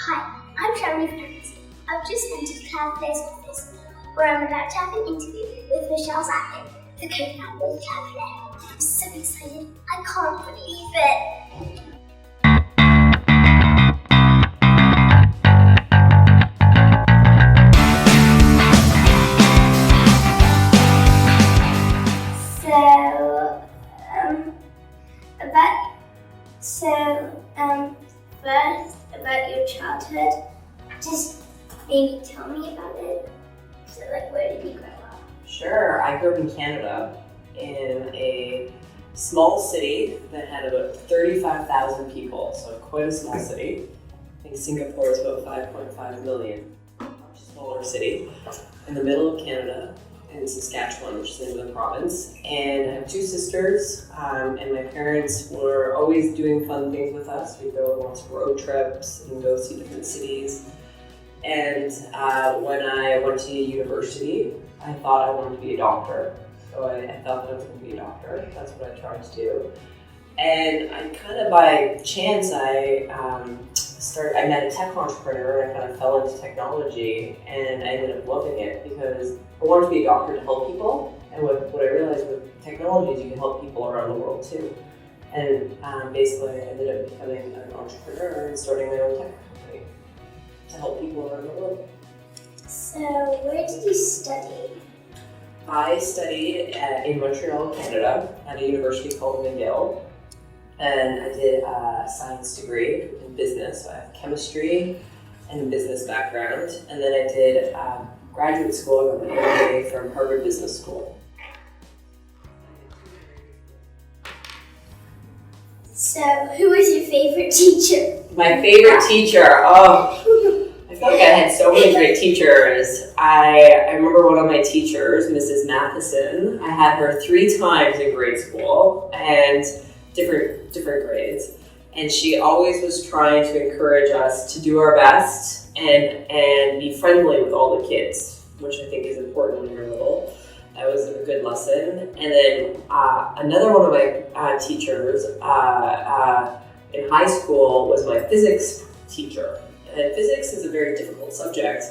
Hi, I'm Charlie Fernandez. I've just entered Cloudflare's office, where I'm about to have an interview with Michelle Zatlyn, the co-founder of Cloudflare. I'm so excited. I can't believe it. First, about your childhood, just maybe tell me about it. So, where did you grow up? Sure, I grew up in Canada in a small city that had about 35,000 people, so quite a small city. I think Singapore is about 5.5 million, much smaller city, in the middle of Canada, in Saskatchewan, which is the name of the province. And I have two sisters, and my parents were always doing fun things with us. We'd go on lots of road trips and go see different cities. And when I went to university, I thought I wanted to be a doctor. So I thought that I was going to be a doctor. That's what I tried to do. And I kind of by chance, I met a tech entrepreneur and I kind of fell into technology, and I ended up loving it because I wanted to be a doctor to help people. And what I realized with technology is you can help people around the world too. And basically I ended up becoming an entrepreneur and starting my own tech company to help people around the world. So where did you study? I studied in Montreal, Canada at a university called McGill. And I did a science degree in business. So I have chemistry and a business background. And then I did graduate school. I got my MBA from Harvard Business School. So who was your favorite teacher? My favorite teacher? Oh, I feel like I had so many great teachers. I remember one of my teachers, Mrs. Matheson. I had her 3 times in grade school. And different grades, and she always was trying to encourage us to do our best and be friendly with all the kids, which I think is important when you're little. That was a good lesson. And then another one of my teachers in high school was my physics teacher. And physics is a very difficult subject,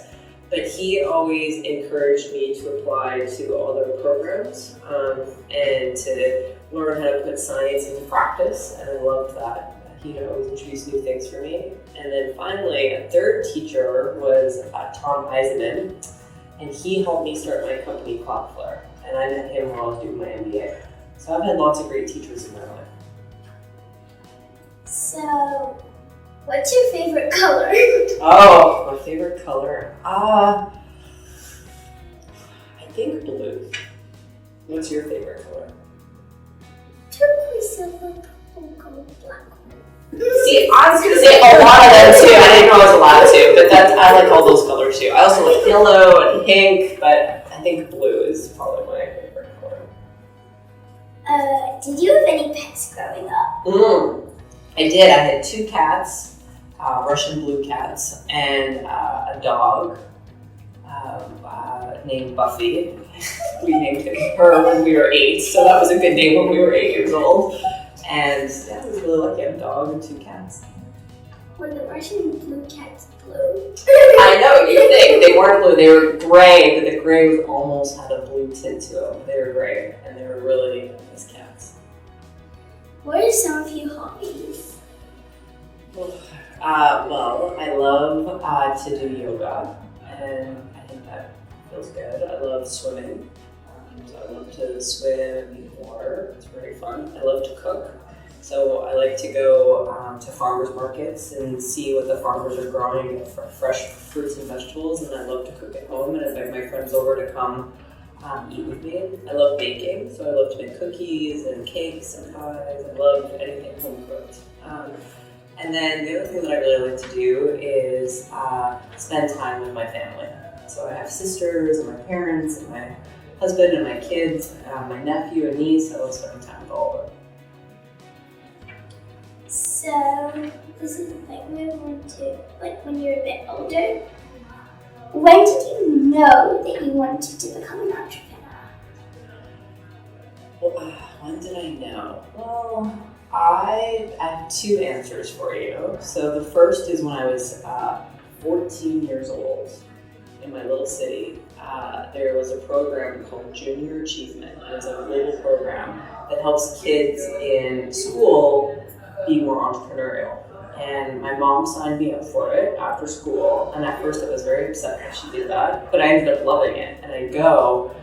but he always encouraged me to apply to other programs and to learn how to put science into practice, and I loved that. He'd always introduce new things for me. And then finally, a third teacher was Tom Eisenman, and he helped me start my company, Cloudflare. And I met him while I was doing my MBA. So I've had lots of great teachers in my life. So, what's your favorite color? Oh, my favorite color? I think blue. What's your favorite color? Turquoise, silver, purple, gold, black. See, I was going to say a lot of them too. I didn't know I was allowed to, but I like all those colors too. I also like yellow and pink, but I think blue is probably my favorite color. Did you have any pets growing up? I did. I had 2 cats, Russian blue cats, and a dog named Buffy. We named her when we were 8, so that was a good name when we were 8 years old. And yeah, it was really lucky. I had a dog and 2 cats. Were the Russian blue cats blue? I know, you think. They weren't blue, they were gray, but the gray was almost had a blue tint to them. They were gray, and they were really nice cats. What are some of your hobbies? Well, I love to do yoga, and I think that feels good. I love swimming. So I love to swim and be in the water. It's very fun. I love to cook. So I like to go to farmers markets and see what the farmers are growing, fresh fruits and vegetables, and I love to cook at home and invite my friends over to come eat with me. I love baking, so I love to make cookies and cakes and pies. I love anything home cooked. And then the other thing that I really like to do is spend time with my family. So I have sisters and my parents and my husband and my kids, my nephew and niece. I love spending time with all of them. So, this is moving to, when you're a bit older, when did you know that you wanted to become an entrepreneur? Well, when did I know? Well, I have two answers for you. So the first is when I was 14 years old in my little city. There was a program called Junior Achievement. It was a global program that helps kids in school be more entrepreneurial. And my mom signed me up for it after school. And at first I was very upset that she did that, but I ended up loving it. And I'd go,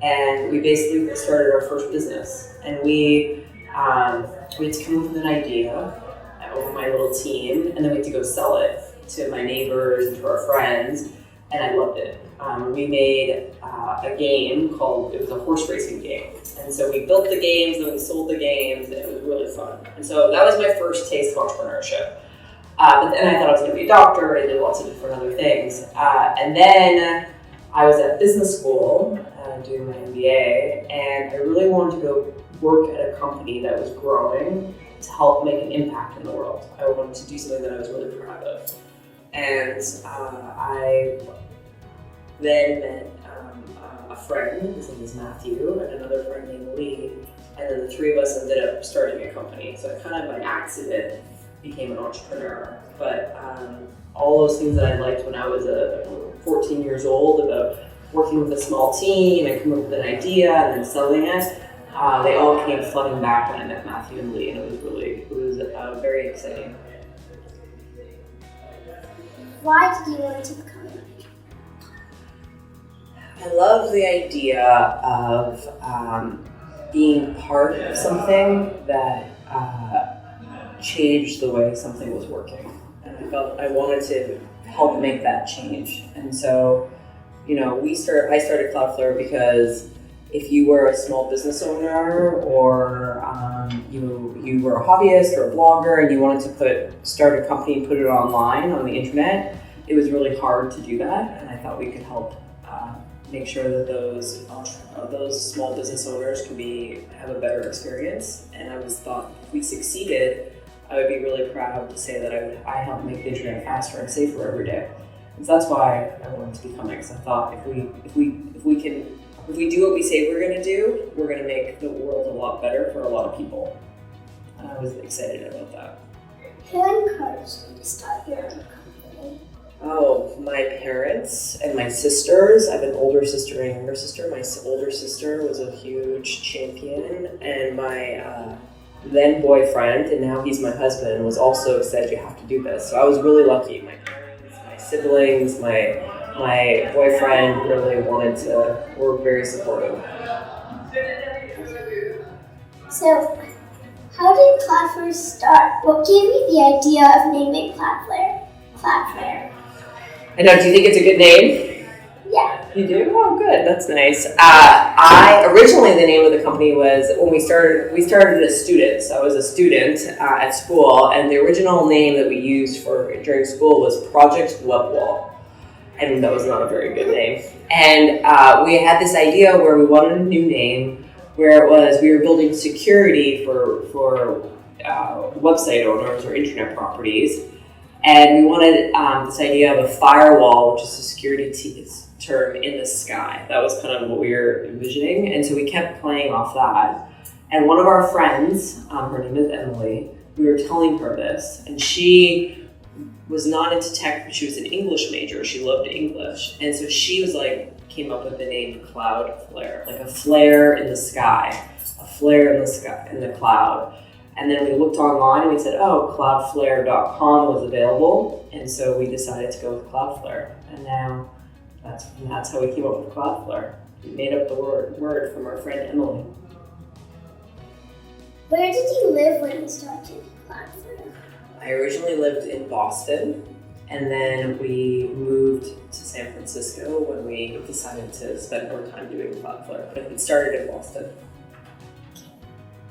and we basically started our first business. And we had to come up with an idea over my little team, and then we had to go sell it to my neighbors and to our friends, and I loved it. We made a game it was a horse racing game. And so we built the games, then we sold the games, and it was really fun. And so that was my first taste of entrepreneurship. But then I thought I was going to be a doctor, and I did lots of different other things. And then I was at business school doing my MBA, and I really wanted to go work at a company that was growing to help make an impact in the world. I wanted to do something that I was really proud of. And I then met a friend, his name is Matthew, and another friend named Lee, and then the three of us ended up starting a company. So I kind of by accident became an entrepreneur. But all those things that I liked when I was 14 years old about working with a small team and coming up with an idea and then selling it, they all came flooding back when I met Matthew and Lee, and it was very exciting. Why did you want to become a manager? I love the idea of being part of something that changed the way something was working. And I felt I wanted to help make that change. And so, I started Cloudflare because if you were a small business owner or you were a hobbyist or a blogger and you wanted to start a company and put it online on the internet, it was really hard to do that. And I thought we could help make sure that those small business owners can have a better experience. And I thought if we succeeded, I would be really proud to say that I helped make the internet faster and safer every day. And so that's why I wanted to become it. Because I thought if we do what we say we're going to do, we're going to make the world a lot better for a lot of people. And I was excited about that. Who encouraged you to start your own company? Oh, my parents and my sisters. I have an older sister and a younger sister. My older sister was a huge champion, and my then boyfriend, and now he's my husband, was also said you have to do this. So I was really lucky. My parents, my siblings, my boyfriend really were very supportive. So, how did Cloudflare start? What gave you the idea of naming Cloudflare? I know, do you think it's a good name? Yeah. You do? Oh, good. That's nice. Originally the name of the company was, when we started as students. I was a student at school, and the original name that we used during school was Project Webwall. And that was not a very good name. And we had this idea where we wanted a new name, where we were building security for website owners or internet properties. And we wanted this idea of a firewall, which is a security term in the sky. That was kind of what we were envisioning. And so we kept playing off that. And one of our friends, her name is Emily, we were telling her this, and she was not into tech, but she was an English major. She loved English. And so she came up with the name Cloudflare, like a flare in the sky, a flare in the sky, in the cloud. And then we looked online and we said, cloudflare.com was available. And so we decided to go with Cloudflare. And now that's how we came up with Cloudflare. We made up the word from our friend Emily. Where did you live when you started Cloudflare? I originally lived in Boston, and then we moved to San Francisco when we decided to spend more time doing Cloudflare. But it started in Boston.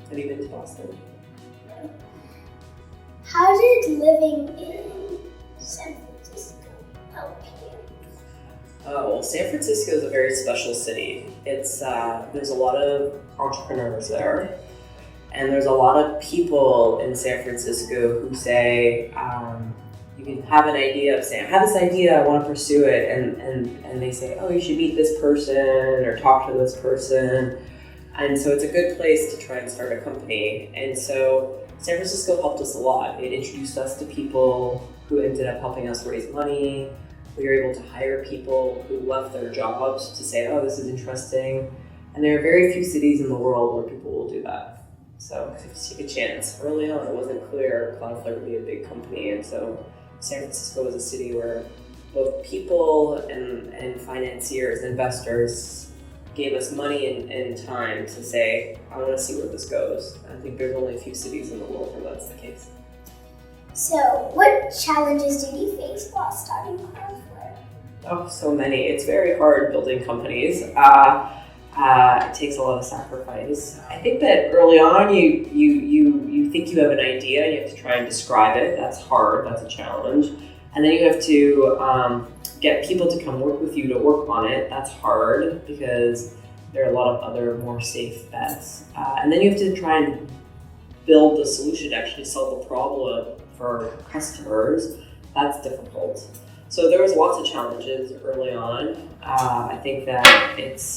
Have you been to Boston? How did living in San Francisco help you? Oh, well, San Francisco is a very special city. It's there's a lot of entrepreneurs there, and there's a lot of people in San Francisco who say, you can have an idea of saying, I have this idea, I want to pursue it, and they say, oh, you should meet this person or talk to this person. And so it's a good place to try and start a company. And so San Francisco helped us a lot. It introduced us to people who ended up helping us raise money. We were able to hire people who left their jobs to say, oh, this is interesting. And there are very few cities in the world where people will do that. So take a chance. Early on, it wasn't clear Cloudflare would be a big company. And so San Francisco was a city where both people and financiers, investors gave us money and time to say, I want to see where this goes. I think there's only a few cities in the world where that's the case. So, what challenges did you face while starting Cloudflare? Oh, so many. It's very hard building companies. It takes a lot of sacrifice. I think that early on, you think you have an idea, you have to try and describe it. That's hard. That's a challenge. And then you have to get people to come work with you to work on it. That's hard because there are a lot of other more safe bets. And then you have to try and build the solution to actually solve the problem for customers. That's difficult. So there was lots of challenges early on. I think that it's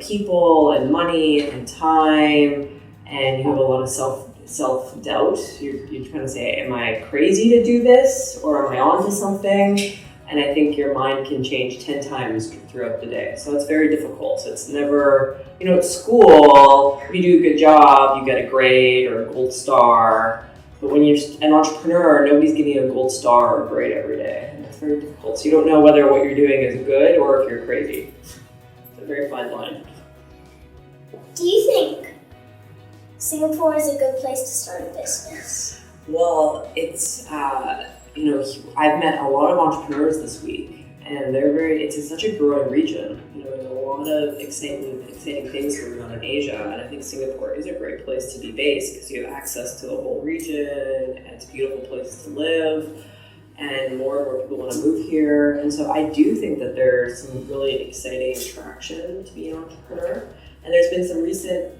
people and money and time, and you have a lot of self-doubt. You're trying to say, am I crazy to do this, or am I onto something? And I think your mind can change 10 times throughout the day. So it's very difficult. So it's never, at school, if you do a good job, you get a grade or a gold star. But when you're an entrepreneur, nobody's giving you a gold star or a grade every day. And it's very difficult. So you don't know whether what you're doing is good or if you're crazy. It's a very fine line. Do you think Singapore is a good place to start a business? Well, it's, I've met a lot of entrepreneurs this week, and it's such a growing region. There's a lot of exciting things going on in Asia, and I think Singapore is a great place to be based because you have access to the whole region, and it's a beautiful place to live, and more people want to move here. And so I do think that there's some really exciting traction to be an entrepreneur, and there's been some recent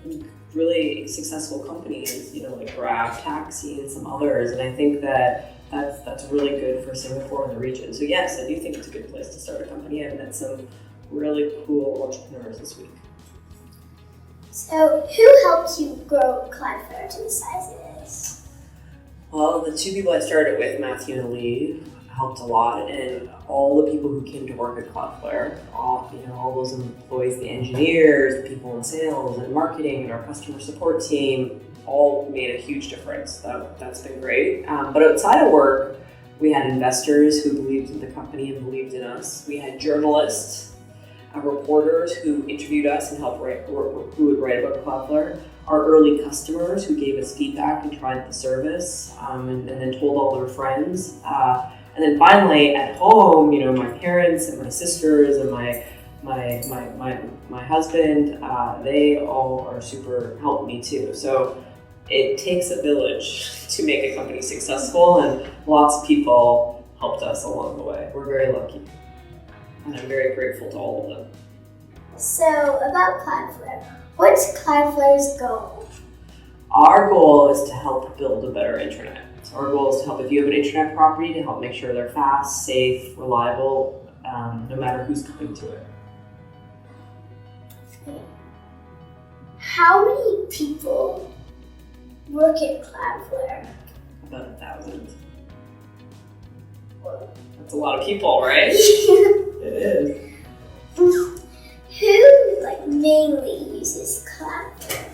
really successful companies, like Grab Taxi and some others, and I think that's really good for Singapore and the region. So yes, I do think it's a good place to start a company. I've met some really cool entrepreneurs this week. So who helped you grow Cloudflare to the size it is? Well, the two people I started with, Matthew and Lee, helped a lot, and all the people who came to work at Cloudflare, all those employees, the engineers, the people in sales and marketing, and our customer support team, all made a huge difference. That's been great. But outside of work, we had investors who believed in the company and believed in us. We had journalists, reporters who interviewed us and who would write about Cloudflare. Our early customers who gave us feedback and tried the service, and then told all their friends. And then finally, at home, my parents and my sisters and my husband, they all are super helped me too. So it takes a village to make a company successful, and lots of people helped us along the way. We're very lucky, and I'm very grateful to all of them. So about Cloudflare, what's Cloudflare's goal? Our goal is to help build a better internet. So our goal is to help, if you have an internet property, to help make sure they're fast, safe, reliable, no matter who's coming to it. How many people work at Cloudflare? About 1,000. That's a lot of people, right? It is. Who mainly uses Cloudflare?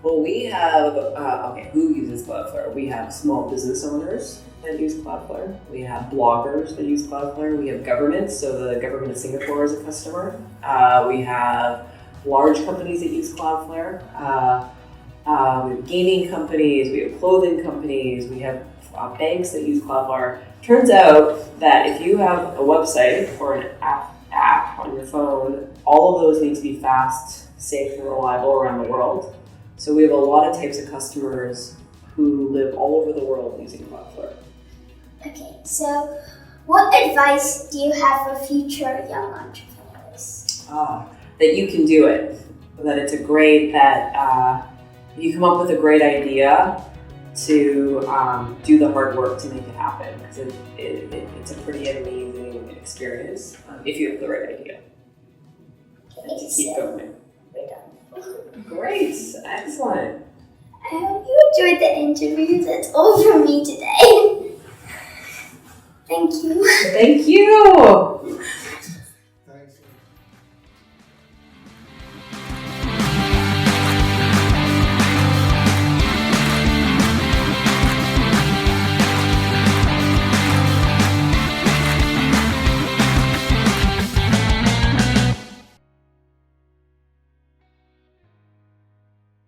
Well, we have, who uses Cloudflare? We have small business owners that use Cloudflare. We have bloggers that use Cloudflare. We have governments, so the government of Singapore is a customer. We have large companies that use Cloudflare. We have gaming companies, we have clothing companies, we have banks that use Cloudflare. Turns out that if you have a website or an app on your phone, all of those need to be fast, safe, and reliable around the world. So we have a lot of types of customers who live all over the world using Cloudflare. Okay, so what advice do you have for future young entrepreneurs? That you can do it. That it's that you come up with a great idea to do the hard work to make it happen. Because it's a pretty amazing experience if you have the right idea. Okay, Keep going. we're done. Great, excellent. I hope you enjoyed the interview. That's all from me today. Thank you. Thank you.